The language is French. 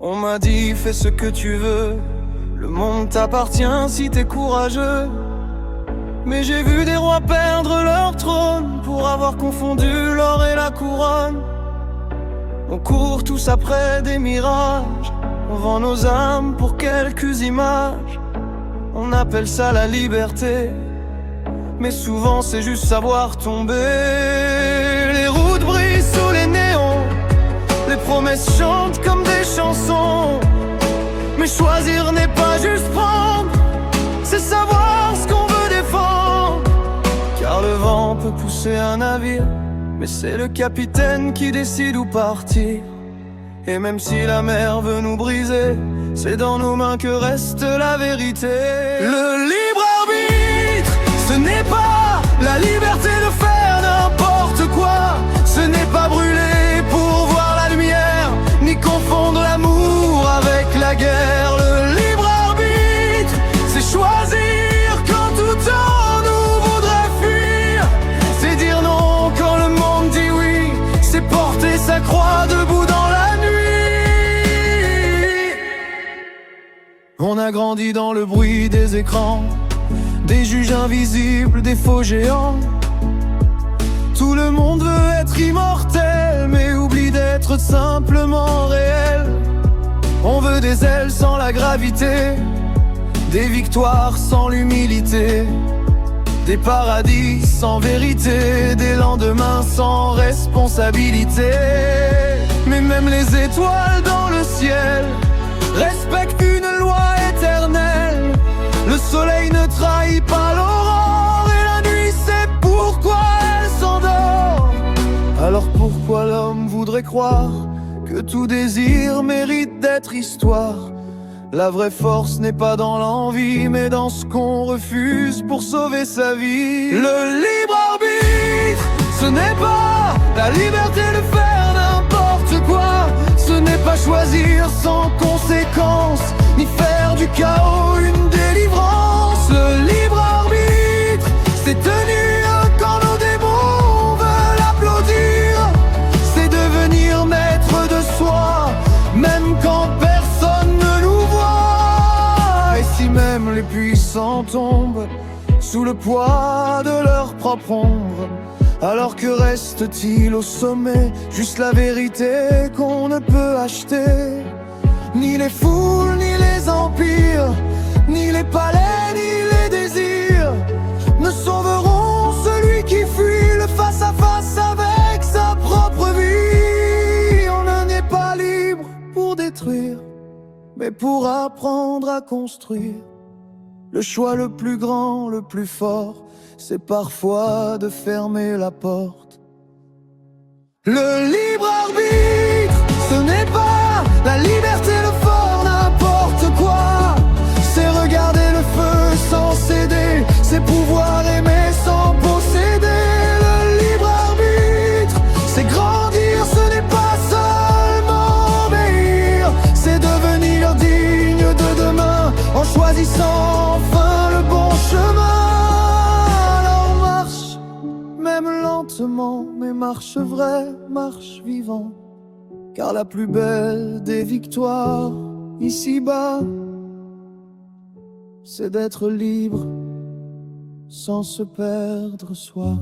On m'a dit fais ce que tu veux, le monde t'appartient si t'es courageux. Mais j'ai vu des rois perdre leur trône pour avoir confondu l'or et la couronne. On court tous après des mirages, on vend nos âmes pour quelques images. On appelle ça la liberté, mais souvent c'est juste savoir tomber. Les routes brillent sous les néons, les promesses chantent comme des chansons. Mais choisir n'est pas juste prendre, c'est savoir ce qu'on veut défendre. Car le vent peut pousser un navire, mais c'est le capitaine qui décide où partir. Et même si la mer veut nous briser, c'est dans nos mains que reste la vérité. Le libre arbitre, ce n'est pas la liberté de faire n'importe quoi. Ce n'est pas brûler pour voir la lumière, ni confondre l'amour avec la guerre. Le libre arbitre, c'est choisir quand tout temps nous voudrait fuir. C'est dire non quand le monde dit oui, c'est porter sa croix debout dans la nuit. On a grandi dans le bruit des écrans, des juges invisibles, des faux géants. Tout le monde veut être immortel, mais oublie d'être simplement réel. On veut des ailes sans la gravité, des victoires sans l'humilité, des paradis sans vérité, des lendemains sans responsabilité. Mais même les étoiles dans le ciel respectent une loi éternelle. Le soleil ne trahit pas l'aurore, et la nuit sait pourquoi elle s'endort. Alors pourquoi l'homme voudrait croire que tout désir mérite d'être histoire? La vraie force n'est pas dans l'envie, mais dans ce qu'on refuse pour sauver sa vie. Le libre arbitre, ce n'est pas la liberté de faire n'importe quoi. Ce n'est pas choisir sans conséquence, ni faire du chaos une délivrance. Le libre arbitre, c'est tenir quand nos démons veulent applaudir. C'est devenir maître de soi, même quand personne ne nous voit. Et si même les puissants tombent sous le poids de leur propre ombre, alors que reste-t-il au sommet? Juste la vérité qu'on ne peut acheter. Ni les foules, ni les empires, ni les palais, ni les désirs ne sauveront celui qui fuit le face-à-face avec sa propre vie. On n'est pas libre pour détruire, mais pour apprendre à construire. Le choix le plus grand, le plus fort, c'est parfois de fermer la porte. Le libre arbitre, ce n'est pas la liberté de faire n'importe quoi. C'est regarder le feu sans céder, c'est pouvoir aimer sans posséder. Le libre arbitre, c'est grandir, ce n'est pas seulement obéir, c'est devenir digne de demain en choisissant enfin le bon chemin. Alors marche, même lentement, mais marche vraie, marche vivant. Car la plus belle des victoires ici-bas, c'est d'être libre sans se perdre soi.